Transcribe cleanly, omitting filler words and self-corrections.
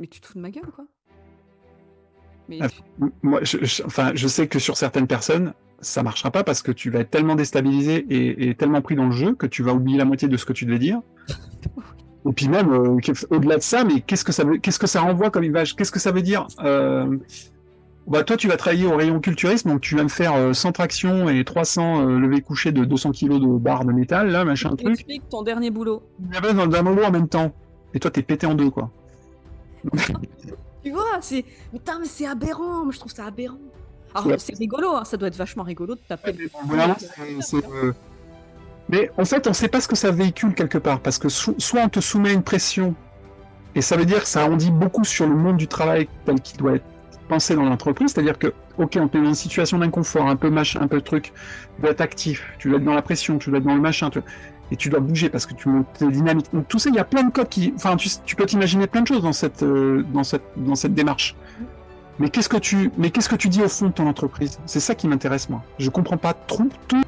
Mais tu te fous de ma gueule, quoi. Mais Ah, moi, je sais que sur certaines personnes, ça marchera pas parce que tu vas être tellement déstabilisé et tellement pris dans le jeu que tu vas oublier la moitié de ce que tu devais dire. Et puis même, au-delà de ça, mais qu'est-ce que ça renvoie comme image? Qu'est-ce que ça veut dire? Bah, toi, tu vas travailler au rayon culturisme, donc tu vas me faire 100 tractions et 300 levées couchées de 200 kilos de barres de métal, là, machin truc. explique ton dernier boulot. Il y avait dans le Damolo en même temps. Et toi, t'es pété en deux, quoi. Tu vois, c'est. Putain, mais c'est aberrant. Moi, je trouve ça aberrant. Alors, c'est rigolo, hein, ça doit être vachement rigolo de taper le. Voilà, mais en fait, on ne sait pas ce que ça véhicule quelque part, parce que soit on te soumet une pression, et ça veut dire que ça en dit beaucoup sur le monde du travail tel qu'il doit être pensé dans l'entreprise, c'est-à-dire que, ok, on te met dans une situation d'inconfort, un peu machin, un peu truc, tu dois être actif, tu dois être dans la pression, tu dois être dans le machin, et tu dois bouger parce que tu montes tes dynamiques. Donc tout ça, il y a plein de codes qui... Enfin, tu peux t'imaginer plein de choses dans cette démarche. Mais qu'est-ce que tu dis au fond de ton entreprise? C'est ça qui m'intéresse, moi. Je comprends pas trop tout